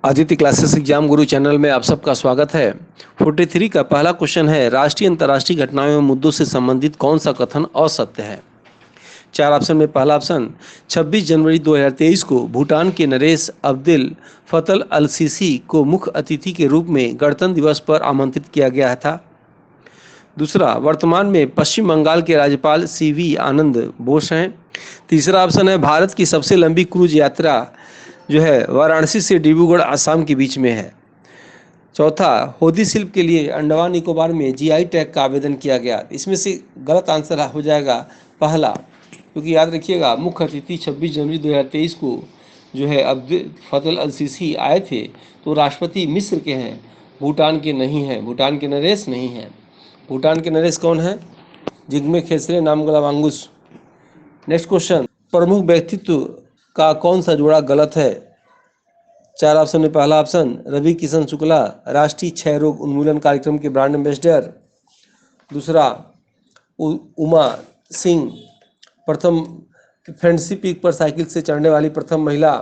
Aditya classes exam गुरु channel में आप सबका स्वागत है। 43 का पहला क्वेश्चन है, राष्ट्रीय अंतर्राष्ट्रीय घटनाओं एवं मुद्दों से संबंधित कौन सा कथन असत्य है। चार ऑप्शन में पहला ऑप्शन, 26 जनवरी 2023 को भूटान के नरेश अब्देल फतल अल सीसी को मुख्य अतिथि के रूप में गणतंत्र दिवस पर आमंत्रित किया गया था। दूसरा, वर्तमान में पश्चिम बंगाल के राज्यपाल सीवी आनंद बोस हैं। तीसरा ऑप्शन है, भारत की सबसे लंबी क्रूज यात्रा जो है वाराणसी से डिब्रूगढ़ आसाम के बीच में है। चौथा, होदी शिल्प के लिए अंडमान निकोबार में जीआई टैग का आवेदन किया गया। इसमें से गलत आंसर हो जाएगा पहला, क्योंकि याद रखिएगा मुख्य अतिथि 26 जनवरी 2023 को जो है अब्दुल फतल अल सीसी आए थे, तो राष्ट्रपति मिस्र के हैं, भूटान के नहीं हैं, भूटान के नरेश नहीं हैं। भूटान के नरेश कौन है? जिग्मे खेसरे नामग्याल वांगचुक। नेक्स्ट क्वेश्चन, प्रमुख व्यक्तित्व का कौन सा जोड़ा गलत है। चार ऑप्शन में पहला ऑप्शन, रवि किशन शुक्ला राष्ट्रीय क्षय रोग उन्मूलन कार्यक्रम के ब्रांड एम्बेसडर। दूसरा, उमा सिंह प्रथम फ्रेंडशिप पीक पर साइकिल से चढ़ने वाली प्रथम महिला।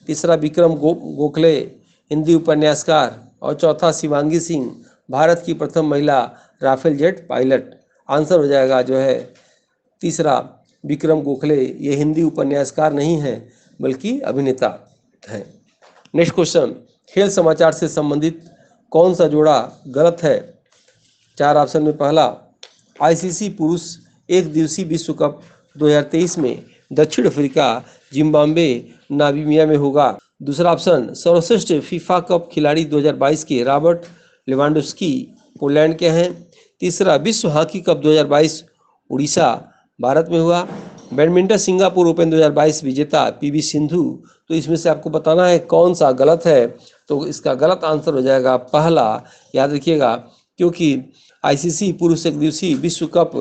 तीसरा, विक्रम गोखले हिंदी उपन्यासकार। और चौथा, शिवांगी सिंह भारत की प्रथम महिला राफेल जेट पायलट। आंसर हो जाएगा जो है तीसरा, विक्रम गोखले। ये हिंदी उपन्यासकार नहीं है बल्कि अभिनेता हैं। नेक्स्ट क्वेश्चन, खेल समाचार से संबंधित कौन सा जोड़ा गलत है। चार ऑप्शन में पहला, आईसीसी पुरुष एक दिवसीय विश्व कप 2023 में दक्षिण अफ्रीका, जिम्बाब्वे, नामीबिया में होगा। दूसरा ऑप्शन, सर्वश्रेष्ठ फीफा कप खिलाड़ी 2022 के रॉबर्ट लेवांडोव्स्की पोलैंड के हैं। तीसरा, विश्व हॉकी कप 2022 उड़ीसा भारत में हुआ। बैडमिंटन सिंगापुर ओपन 2022 विजेता पीवी सिंधु। तो इसमें से आपको बताना है कौन सा गलत है। तो इसका गलत आंसर हो जाएगा पहला, याद रखिएगा, क्योंकि आईसीसी पुरुष एक दिवसीय विश्व कप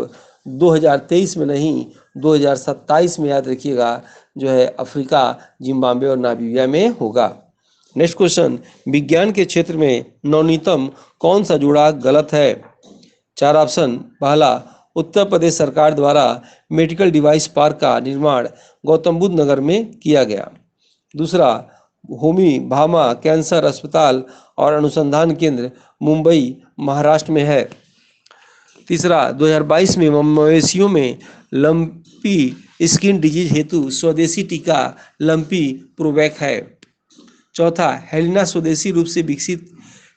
2023 में नहीं 2027 में, याद रखिएगा, जो है अफ्रीका, जिम्बाब्वे और नामीबिया में होगा। नेक्स्ट क्वेश्चन, विज्ञान के क्षेत्र में नवनीतम कौन सा जोड़ा गलत है। चार ऑप्शन, पहला, उत्तर प्रदेश सरकार द्वारा मेडिकल डिवाइस पार्क का निर्माण गौतम बुद्ध नगर में किया गया। दूसरा, होमी भामा कैंसर अस्पताल और अनुसंधान केंद्र मुंबई महाराष्ट्र में है। तीसरा, 2022 में मवेशियों में लंपी स्किन डिजीज हेतु स्वदेशी टीका लंपी प्रोवैक है। चौथा, हेलिना स्वदेशी रूप से विकसित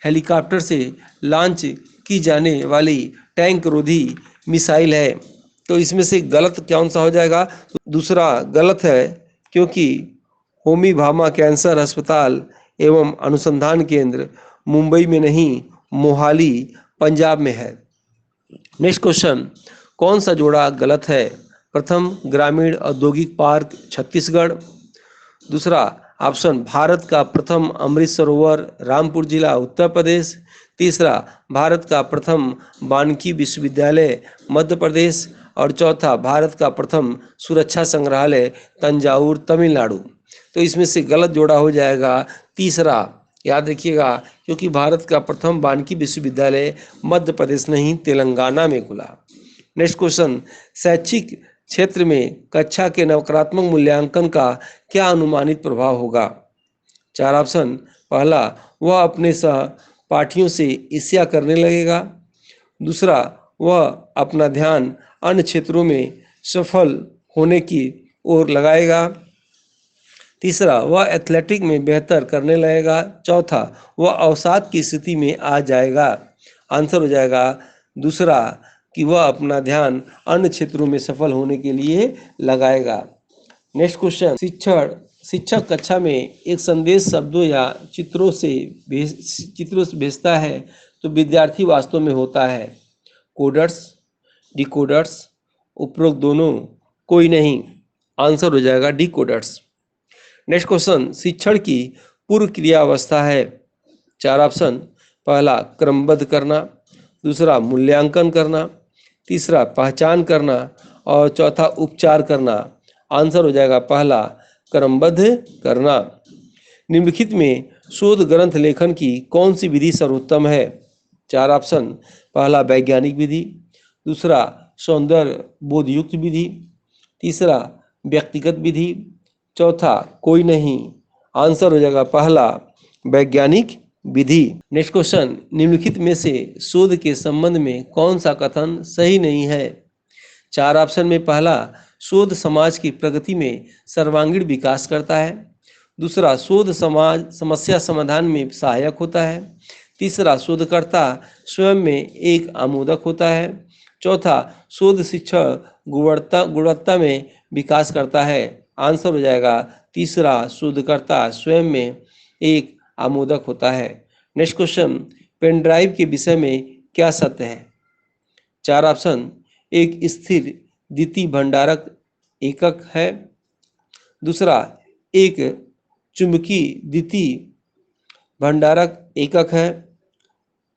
हेलीकॉप्टर से लॉन्च की जाने वाली टैंक रोधी मिसाइल है। तो इसमें से गलत कौन सा हो जाएगा। दूसरा गलत है, क्योंकि होमी भामा कैंसर अस्पताल एवं अनुसंधान केंद्र मुंबई में नहीं मोहाली पंजाब में है। नेक्स्ट क्वेश्चन, कौन सा जोड़ा गलत है। प्रथम, ग्रामीण औद्योगिक पार्क छत्तीसगढ़। दूसरा ऑप्शन, भारत का प्रथम अमृत सरोवर रामपुर जिला उत्तर प्रदेश। तीसरा, भारत का प्रथम वानिकी विश्वविद्यालय मध्य प्रदेश। और चौथा, भारत का प्रथम सुरक्षा संग्रहालय तंजावुर तमिलनाडु। तो इसमें से गलत जोड़ा हो जाएगा तीसरा, याद रखिएगा, क्योंकि भारत का प्रथम वानिकी विश्वविद्यालय मध्य प्रदेश नहीं तेलंगाना में खुला। नेक्स्ट क्वेश्चन, शैक्षिक क्षेत्र में कक्षा के नकारात्मक मूल्यांकन का क्या अनुमानित प्रभाव होगा। चार ऑप्शन, पहला, वह अपने सहपाठियों से ईर्ष्या करने लगेगा। दूसरा, वह अपना ध्यान अन्य क्षेत्रों में सफल होने की ओर लगाएगा। तीसरा, वह एथलेटिक में बेहतर करने लगेगा। चौथा, वह अवसाद की स्थिति में आ जाएगा। आंसर हो जाएगा दूसरा, कि वह अपना ध्यान अन्य क्षेत्रों में सफल होने के लिए लगाएगा। नेक्स्ट क्वेश्चन, शिक्षक कक्षा में एक संदेश शब्दों या चित्रों से भेजता है, तो विद्यार्थी वास्तव में होता है कोडर्स, डिकोडर्स, उपरोक्त दोनों, कोई नहीं। आंसर हो जाएगा डिकोडर्स। नेक्स्ट क्वेश्चन, शिक्षण की पूर्व क्रिया अवस्था है। चार ऑप्शन, पहला, क्रमबद्ध करना। दूसरा, मूल्यांकन करना। तीसरा, पहचान करना। और चौथा, उपचार करना। आंसर हो जाएगा पहला, क्रमबद्ध करना। निम्नलिखित में शोध ग्रंथ लेखन की कौन सी विधि सर्वोत्तम है। चार ऑप्शन, पहला, वैज्ञानिक विधि। दूसरा, सौंदर्य बोधयुक्त विधि। तीसरा, व्यक्तिगत विधि। चौथा, कोई नहीं। आंसर हो जाएगा पहला, वैज्ञानिक विधि। नेक्स्ट क्वेश्चन, निम्नलिखित में से शोध के संबंध में कौन सा कथन सही नहीं है? चार ऑप्शन में पहला, शोध समाज की प्रगति में सर्वांगीण विकास करता है। दूसरा, शोध समाज समस्या समाधान में सहायक होता है। तीसरा, शोधकर्ता स्वयं में एक आमोदक होता है। चौथा, शोध शिक्षण गुणवत्ता में विकास करता है। आंसर हो जाएगा तीसरा, शोधकर्ता स्वयं में एक आमोदक होता है। नेक्स्ट क्वेश्चन, पेन ड्राइव के विषय में क्या सत्य है? चार ऑप्शन, एक स्थिर द्वितीय भंडारक एकक है। दूसरा, एक चुंबकीय द्वितीय भंडारक एकक है।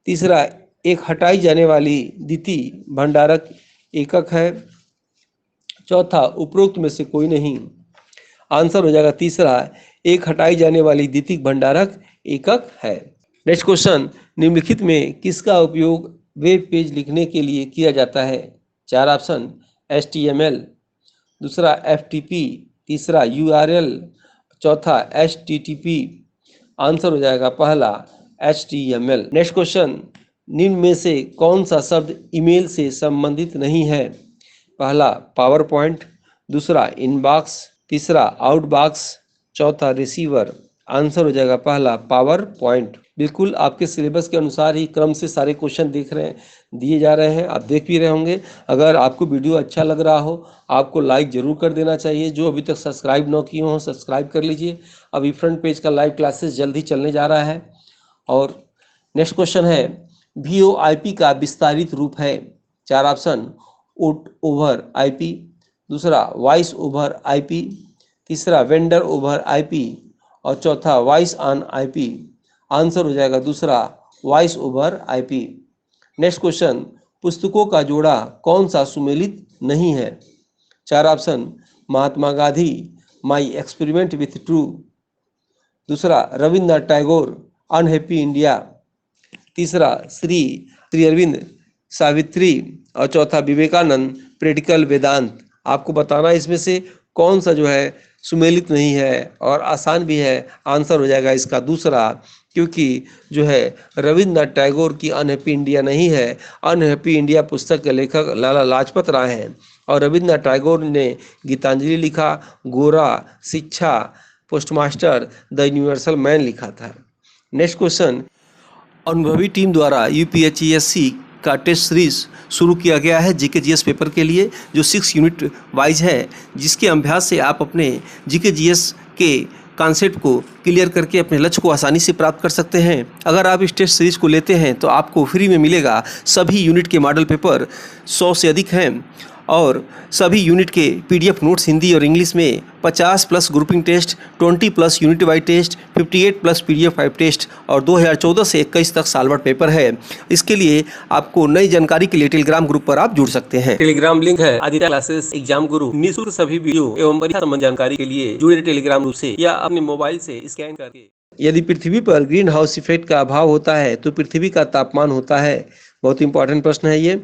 तीसरा, एक हटाई जाने वाली द्वितीय भंडारक एकक है। चौथा, उपरोक्त में से कोई नहीं। आंसर हो जाएगा तीसरा, एक हटाई जाने वाली द्वितीय भंडारक एकक है। नेक्स्ट क्वेश्चन, निम्नलिखित में किसका उपयोग वेब पेज लिखने के लिए किया जाता है? चार ऑप्शन, HTML। दूसरा, FTP। तीसरा, URL। चौथा, HTTP। आंसर हो जाएगा पहला, HTML। नेक्स्ट क्वेश्चन, निम्न में से कौन सा शब्द ईमेल से संबंधित नहीं है? पहला, पावर पॉइंट। दूसरा, इनबॉक्स। तीसरा, आउटबॉक्स। चौथा, रिसीवर। आंसर हो जाएगा पहला, पावर पॉइंट। बिल्कुल आपके सिलेबस के अनुसार ही क्रम से सारे क्वेश्चन दिए जा रहे हैं, आप देख भी रहे होंगे। अगर आपको वीडियो अच्छा लग रहा हो, आपको लाइक जरूर कर देना चाहिए। जो अभी तक सब्सक्राइब न किए हो, सब्सक्राइब कर लीजिए। अभी फ्रंट पेज का लाइव क्लासेस जल्द ही चलने जा रहा है। और नेक्स्ट क्वेश्चन है, VoIP का विस्तारित रूप है? चार ऑप्शन, ओवर IP। दूसरा, वॉइस ओवर IP। तीसरा, वेंडर ओवर IP। और चौथा, वॉइस ऑन IP। आंसर हो जाएगा दूसरा, voice over IP। Next question, पुस्तकों का जोड़ा कौन सा सुमेलित नहीं है? चार option, Mahatma Gandhi, my experiment with true. दूसरा, रविन्द्रनाथ टैगोर, अनहैप्पी इंडिया। तीसरा, श्री अरविंद, सावित्री। और चौथा, विवेकानंद, प्रेडिकल वेदांत। आपको बताना इसमें से कौन सा जो है सुमेलित नहीं है, और आसान भी है। आंसर हो जाएगा इसका दूसरा, क्योंकि जो है रविन्द्रनाथ टैगोर की अनहैप्पी इंडिया नहीं है। अनहैप्पी इंडिया पुस्तक के लेखक लाला लाजपत राय हैं, और रविन्द्रनाथ टैगोर ने गीतांजलि लिखा, गोरा, शिक्षा, पोस्टमास्टर, द यूनिवर्सल मैन लिखा था। नेक्स्ट क्वेश्चन, अनुभवी टीम द्वारा UPSC का टेस्ट सीरीज शुरू किया गया है GK/GS पेपर के लिए, जो 6 यूनिट वाइज है, जिसके अभ्यास से आप अपने GK/GS के कॉन्सेप्ट को क्लियर करके अपने लक्ष्य को आसानी से प्राप्त कर सकते हैं। अगर आप इस टेस्ट सीरीज को लेते हैं तो आपको फ्री में मिलेगा। सभी यूनिट के मॉडल पेपर 100 से अधिक हैं, और सभी यूनिट के PDF नोट्स हिंदी और इंग्लिश में 50+ grouping test, 20+ unit wise test, 58+ PDF 5 test, और 2014 से 21 तक सालभर पेपर है। इसके लिए आपको नई जानकारी के लिए टेलीग्राम ग्रुप पर आप जुड़ सकते हैं। टेलीग्राम लिंक है आदित्य क्लासेस एग्जाम गुरु। निःशुल्क सभी वीडियो एवं परीक्षा संबंधी जानकारी के लिए जुड़े टेलीग्राम ग्रुप से, या अपने मोबाइल से स्कैन करके। यदि पृथ्वी पर ग्रीन हाउस इफेक्ट का अभाव होता है तो पृथ्वी का तापमान होता है? बहुत इंपॉर्टेंट प्रश्न है ये।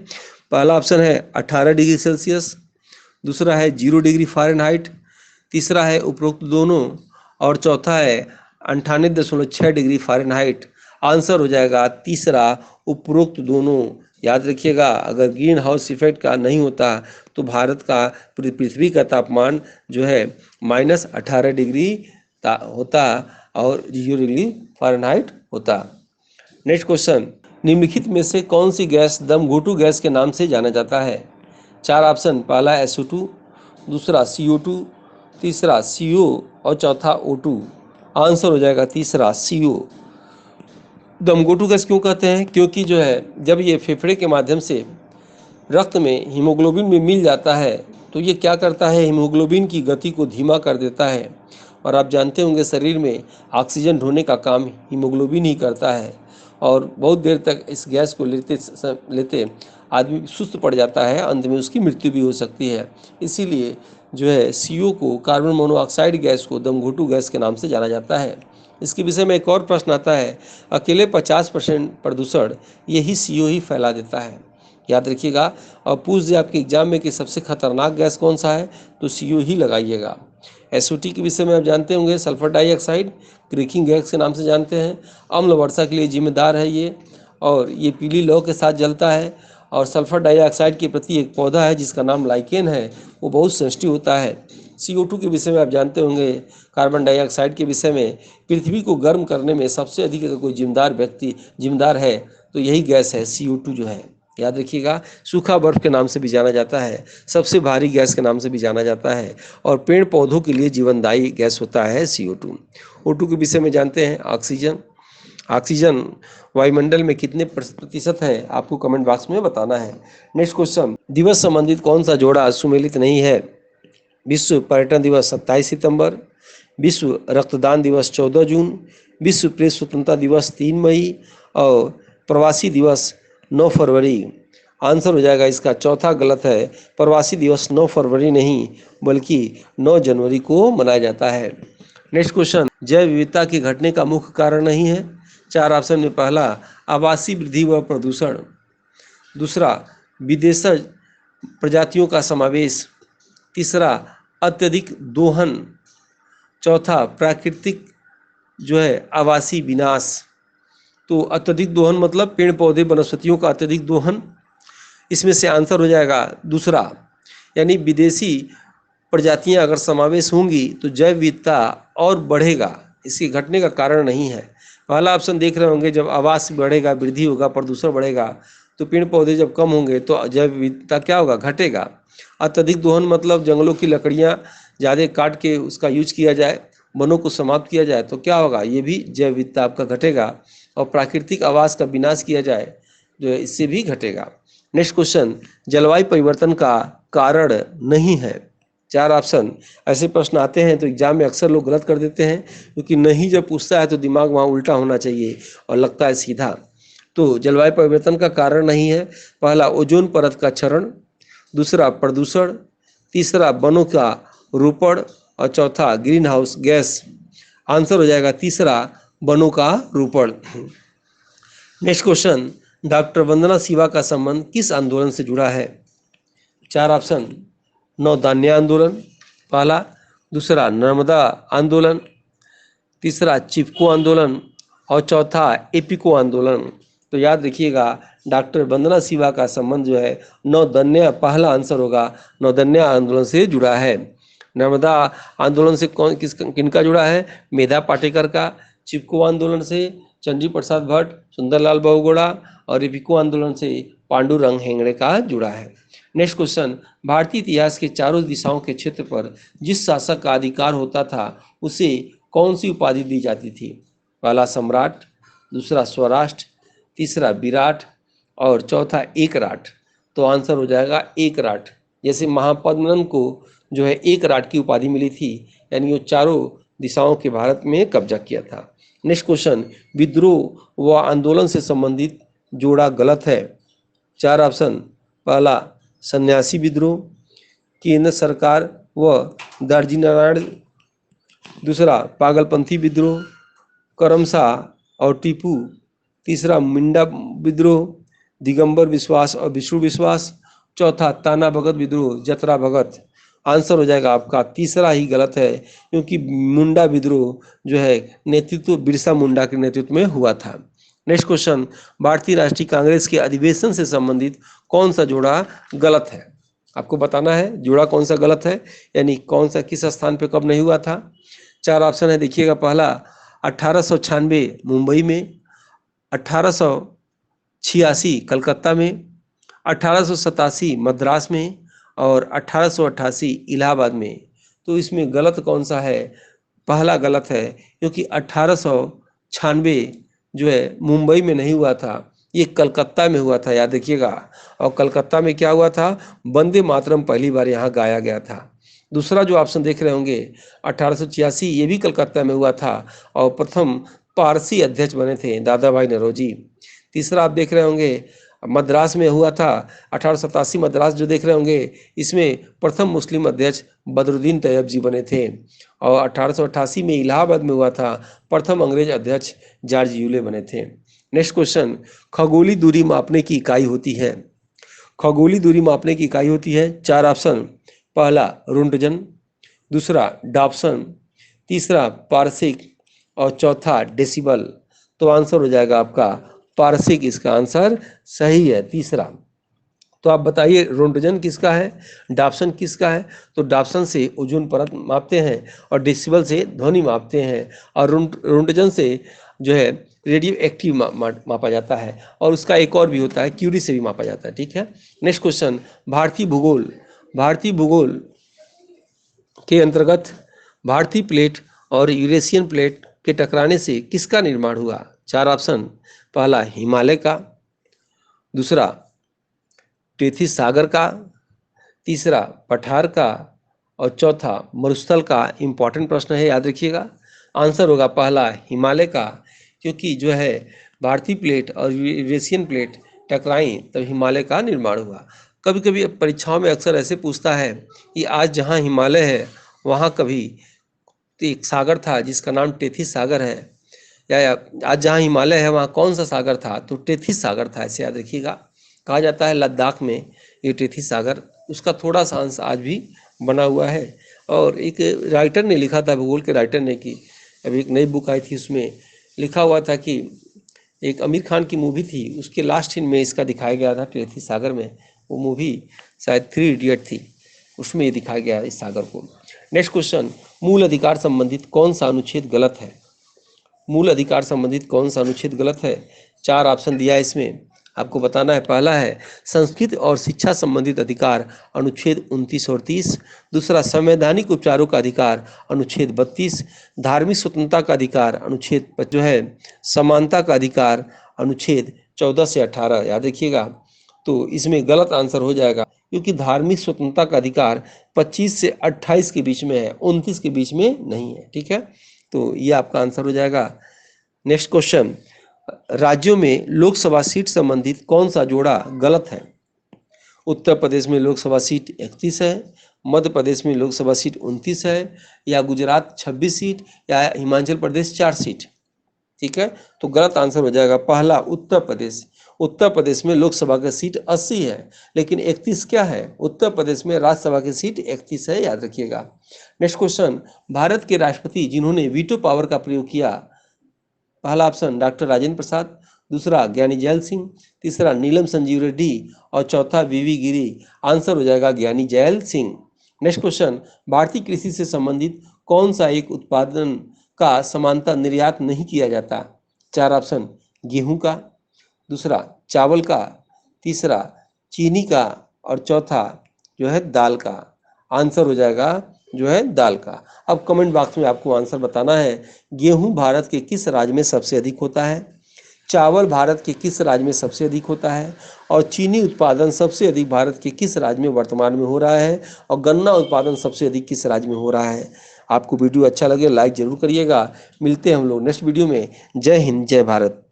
पहला ऑप्शन है 18 डिग्री सेल्सियस। दूसरा है 0 डिग्री फ़ारेनहाइट। तीसरा है उपरोक्त दोनों। और चौथा है 98.6 डिग्री फ़ारेनहाइट। आंसर हो जाएगा तीसरा, उपरोक्त दोनों। याद रखिएगा, अगर ग्रीन हाउस इफेक्ट का नहीं होता तो भारत का, पृथ्वी का तापमान जो है -18 डिग्री होता और 0 डिग्री फ़ारेनहाइट होता। नेक्स्ट क्वेश्चन, निम्नलिखित में से कौन सी गैस दमघोटू गैस के नाम से जाना जाता है? चार ऑप्शन, पहला SO2। दूसरा CO2। तीसरा CO। और चौथा O2। आंसर हो जाएगा तीसरा, CO। दमघोटू गैस क्यों कहते हैं? क्योंकि जो है जब ये फेफड़े के माध्यम से रक्त में हीमोग्लोबिन में मिल जाता है तो ये क्या करता है, हीमोग्लोबिन की गति को धीमा कर देता है। और आप जानते होंगे शरीर में ऑक्सीजन ढोने का काम हीमोग्लोबिन ही करता है, और बहुत देर तक इस गैस को लेते आदमी सुस्त पड़ जाता है, अंत में उसकी मृत्यु भी हो सकती है। इसीलिए जो है CO को, कार्बन मोनोऑक्साइड गैस को दमघोटू गैस के नाम से जाना जाता है। इसके विषय में एक और प्रश्न आता है, अकेले 50% प्रदूषण यही CO ही फैला देता है। याद रखिएगा, और पूछ दे आपके एग्जाम में कि सबसे खतरनाक गैस कौन सा है तो CO ही लगाइएगा। SO2 के विषय में आप जानते होंगे, सल्फर डाइऑक्साइड क्रेकिंग गैस के नाम से जानते हैं। अम्ल वर्षा के लिए जिम्मेदार है ये, और ये पीली लौ के साथ जलता है। और सल्फर डाइऑक्साइड के प्रति एक पौधा है जिसका नाम लाइकेन है, वो बहुत सेंसिटिव होता है। CO2 के विषय में आप जानते होंगे, कार्बन डाइऑक्साइड के विषय में, पृथ्वी को गर्म करने में सबसे अधिक अगर कोई जिम्मेदार है तो यही गैस है, CO2 जो है, याद रखिएगा। सूखा बर्फ के नाम से भी जाना जाता है, सबसे भारी गैस के नाम से भी जाना जाता है, और पेड़ पौधों के लिए जीवनदायी गैस होता है CO2। O2 के विषय में जानते हैं, ऑक्सीजन वायुमंडल में कितने प्रतिशत है, आपको कमेंट बॉक्स में बताना है। नेक्स्ट क्वेश्चन, दिवस संबंधित कौन सा जोड़ा सुमेलित नहीं है? विश्व पर्यटन दिवस 27 सितंबर, विश्व रक्तदान दिवस 14 जून, विश्व प्रेस स्वतंत्रता दिवस 3 मई, और प्रवासी दिवस 9 फरवरी। आंसर हो जाएगा इसका चौथा गलत है। प्रवासी दिवस 9 फरवरी नहीं बल्कि 9 जनवरी को मनाया जाता है। नेक्स्ट क्वेश्चन, जैव विविधता के घटने का मुख्य कारण नहीं है। 4 ऑप्शन में, पहला आवासीय वृद्धि व प्रदूषण, दूसरा विदेशज प्रजातियों का समावेश, तीसरा अत्यधिक दोहन, चौथा प्राकृतिक जो है आवासीय विनाश। तो अत्यधिक दोहन मतलब पेड़ पौधे वनस्पतियों का अत्यधिक दोहन, इसमें से आंसर हो जाएगा दूसरा, यानी विदेशी प्रजातियां अगर समावेश होंगी तो जैव विविधता और बढ़ेगा, इसके घटने का कारण नहीं है। पहला ऑप्शन देख रहे होंगे, जब आवास बढ़ेगा, वृद्धि होगा, प्रदूषण बढ़ेगा, तो पेड़ पौधे जब कम होंगे तो जैव विविधता क्या होगा, घटेगा। अत्यधिक दोहन मतलब जंगलों की लकड़ियां ज़्यादा काट के उसका यूज किया जाए, वनों को समाप्त किया जाए, तो क्या होगा, ये भी जैव विविधता आपका घटेगा। और प्राकृतिक आवास का विनाश किया जाए जो है, इससे भी घटेगा। नेक्स्ट क्वेश्चन, जलवायु परिवर्तन का कारण नहीं है। 4 ऑप्शन, ऐसे प्रश्न आते हैं तो एग्जाम में अक्सर लोग गलत कर देते हैं, क्योंकि नहीं जब पूछता है तो दिमाग वहाँ उल्टा होना चाहिए और लगता है सीधा। तो जलवायु परिवर्तन का कारण नहीं है, पहला ओजोन परत का क्षरण, दूसरा प्रदूषण, तीसरा वनों का रोपण, और चौथा ग्रीन हाउस गैस। आंसर हो जाएगा तीसरा, वनों का रोपण। नेक्स्ट क्वेश्चन, डॉक्टर वंदना शिवा का संबंध किस आंदोलन से जुड़ा है? 4 ऑप्शन, नौदान्य आंदोलन पहला, दूसरा नर्मदा आंदोलन, तीसरा चिपको आंदोलन, और चौथा एपिको आंदोलन। तो याद रखिएगा, डॉक्टर वंदना शिवा का संबंध जो है नौदन्य, पहला आंसर होगा, नौदन्य आंदोलन से जुड़ा है। नर्मदा आंदोलन से किनका जुड़ा है? मेधा पाटेकर का। चिपको आंदोलन से चंडी प्रसाद भट्ट, सुंदरलाल बहुगुणा, और एपिको आंदोलन से पांडुरंग हेगड़े का जुड़ा है। नेक्स्ट क्वेश्चन, भारतीय इतिहास के चारों दिशाओं के क्षेत्र पर जिस शासक का अधिकार होता था उसे कौन सी उपाधि दी जाती थी? पहला सम्राट, दूसरा स्वराष्ट्र, तीसरा विराट, और चौथा एकराट। तो आंसर हो जाएगा एकराट। जैसे महापद्मनंद को जो है एकराट की उपाधि मिली थी, यानी वो चारों दिशाओं के भारत में कब्जा किया था। नेक्स्ट क्वेश्चन, विद्रोह व आंदोलन से संबंधित जोड़ा गलत है। 4 ऑप्शन, पहला सन्यासी विद्रोह, केंद्र सरकार व दार्जी नारायण, दूसरा पागलपंथी विद्रोह, करमशाह और टीपू, तीसरा मिंडा विद्रोह, दिगंबर विश्वास और विष्णु विश्वास, चौथा ताना भगत विद्रोह, जतरा भगत। आंसर हो जाएगा आपका तीसरा ही गलत है, क्योंकि मुंडा विद्रोह जो है नेतृत्व बिरसा मुंडा के नेतृत्व में हुआ था। नेक्स्ट क्वेश्चन, भारतीय राष्ट्रीय कांग्रेस के अधिवेशन से संबंधित कौन सा जोड़ा गलत है? आपको बताना है जोड़ा कौन सा गलत है, यानी कौन सा किस स्थान पे कब नहीं हुआ था। 4 ऑप्शन है, देखिएगा। पहला 1896 मुंबई में, 1886 कलकत्ता में, 1887 मद्रास में, और 1888 इलाहाबाद में। तो इसमें गलत कौन सा है? पहला गलत है, क्योंकि 1896 जो है मुंबई में नहीं हुआ था, ये कलकत्ता में हुआ था, याद रखिएगा। और कलकत्ता में क्या हुआ था? वंदे मातरम पहली बार यहाँ गाया गया था। दूसरा जो ऑप्शन देख रहे होंगे 1886, ये भी कलकत्ता में हुआ था, और प्रथम पारसी अध्यक्ष बने थे दादा भाई नौरोजी। तीसरा आप देख रहे होंगे मद्रास में हुआ था, 1887 मद्रास जो देख रहे होंगे, इसमें प्रथम मुस्लिम अध्यक्ष बदरुद्दीन तैयब जी बने थे। और 1888 में इलाहाबाद में हुआ था, प्रथम अंग्रेज अध्यक्ष जॉर्ज यूले बने थे। नेक्स्ट क्वेश्चन, खगोलीय दूरी मापने की इकाई होती है। खगोलीय दूरी मापने की इकाई होती है 4 ऑप्शन, पहला रुंटजन, दूसरा डाप्सन, तीसरा पारसिक और चौथा डेसिबल। तो आंसर हो जाएगा आपका पारसिक, इसका आंसर सही है तीसरा। तो आप बताइए रोंटजन किसका है, डाप्सन किसका है? तो डाप्सन से ओजोन परत मापते हैं और डेसिबल से ध्वनि मापते हैं, और रोंटजन से जो है रेडियो एक्टिव मापा जाता है, और उसका एक और भी होता है क्यूरी से भी मापा जाता है। ठीक है, नेक्स्ट क्वेश्चन, भारतीय भूगोल के अंतर्गत भारतीय प्लेट और यूरेशियन प्लेट के टकराने से किसका निर्माण हुआ? चार ऑप्शन, पहला हिमालय का, दूसरा टेथिस सागर का, तीसरा पठार का, और चौथा मरुस्थल का। इंपॉर्टेंट प्रश्न है, याद रखिएगा। आंसर होगा पहला हिमालय का, क्योंकि जो है भारतीय प्लेट और यूरेशियन प्लेट टकराई तब हिमालय का निर्माण हुआ। कभी कभी परीक्षाओं में अक्सर ऐसे पूछता है कि आज जहाँ हिमालय है वहाँ कभी एक सागर था जिसका नाम टेथिस सागर है, या आज जहाँ हिमालय है वहाँ कौन सा सागर था? तो टेथिस सागर था, ऐसे याद रखिएगा। कहा जाता है लद्दाख में ये टेथिस सागर, उसका थोड़ा सा अंश आज भी बना हुआ है। और एक राइटर ने लिखा था, भूगोल के राइटर ने, कि अभी एक नई बुक आई थी, उसमें लिखा हुआ था कि एक आमिर खान की मूवी थी, उसके लास्ट सीन में इसका दिखाया गया था टेथिस सागर में। वो मूवी शायद 3 इडियट थी, उसमें ये दिखाया गया इस सागर को। नेक्स्ट क्वेश्चन, मूल अधिकार संबंधित कौन सा अनुच्छेद गलत है? मूल अधिकार संबंधित कौन सा अनुच्छेद गलत है? चार ऑप्शन दिया है इसमें, आपको बताना है। पहला है संस्कृति और शिक्षा संबंधित अधिकार, अनुच्छेद 29 और 30। दूसरा संवैधानिक उपचारों का अधिकार, अनुच्छेद 32। धार्मिक स्वतंत्रता का अधिकार, अनुच्छेद जो है समानता का अधिकार, अनुच्छेद 14 से 18। याद रखिएगा। तो इसमें गलत आंसर हो जाएगा, क्योंकि धार्मिक स्वतंत्रता का अधिकार 25 से 28 के बीच में है, 29 के बीच में नहीं है। ठीक है, तो ये आपका आंसर हो जाएगा। नेक्स्ट क्वेश्चन, राज्यों में लोकसभा सीट संबंधित कौन सा जोड़ा गलत है? उत्तर प्रदेश में लोकसभा सीट 31 है, मध्य प्रदेश में लोकसभा सीट 29 है, या गुजरात 26 सीट, या हिमाचल प्रदेश 4 सीट। ठीक है, तो गलत आंसर हो जाएगा पहला उत्तर प्रदेश। उत्तर प्रदेश में लोकसभा की सीट 80 है, लेकिन 31 क्या है? उत्तर प्रदेश में राज्यसभा की सीट 31 है, याद रखिएगा। नेक्स्ट क्वेश्चन, भारत के राष्ट्रपति जिन्होंने वीटो पावर का प्रयोग किया, पहला ऑप्शन डॉक्टर राजेंद्र प्रसाद, दूसरा ज्ञानी जैल सिंह, तीसरा नीलम संजीव रेड्डी, और चौथा वीवी गिरी। आंसर हो जाएगा ज्ञानी जैल सिंह। नेक्स्ट क्वेश्चन, भारतीय कृषि से संबंधित कौन सा एक उत्पादन का समानता निर्यात नहीं किया जाता? चार ऑप्शन, गेहूं का, दूसरा चावल का, तीसरा चीनी का, और चौथा जो है दाल का। आंसर हो जाएगा जो है दाल का। अब कमेंट बॉक्स में आपको आंसर बताना है। गेहूं भारत के किस राज्य में सबसे अधिक होता है? चावल भारत के किस राज्य में सबसे अधिक होता है? और चीनी उत्पादन सबसे अधिक भारत के किस राज्य में वर्तमान में हो रहा है? और गन्ना उत्पादन सबसे अधिक किस राज्य में हो रहा है? आपको वीडियो अच्छा लगे लाइक जरूर करिएगा। मिलते हैं हम लोग नेक्स्ट वीडियो में। जय हिंद, जय भारत।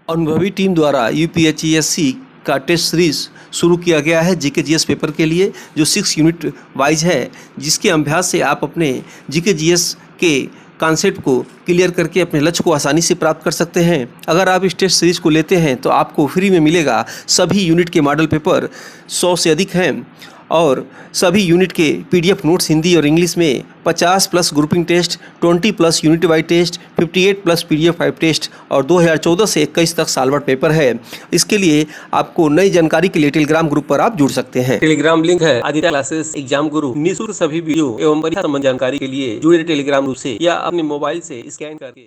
अनुभवी टीम द्वारा यूपीएचईएससी का टेस्ट सीरीज शुरू किया गया है जीके जीएस पेपर के लिए, जो 6 यूनिट वाइज है, जिसके अभ्यास से आप अपने जीके जीएस के कॉन्सेप्ट को क्लियर करके अपने लक्ष्य को आसानी से प्राप्त कर सकते हैं। अगर आप इस टेस्ट सीरीज को लेते हैं तो आपको फ्री में मिलेगा। सभी यूनिट के मॉडल पेपर 100 से अधिक हैं, और सभी यूनिट के पीडीएफ नोट्स हिंदी और इंग्लिश में 50+ grouping test, 20+ unit wise test, 58+ PDF 5 test, और 2014 से 21 तक सालभर पेपर है। इसके लिए आपको नई जानकारी के लिए टेलीग्राम ग्रुप पर आप जुड़ सकते हैं। टेलीग्राम लिंक है आदित्य क्लासेस एग्जाम गुरु। निःशुल्क सभी वीडियो एवं परीक्षा संबंधी जानकारी के लिए जुड़े टेलीग्राम ग्रुप से, या अपने मोबाइल से स्कैन करके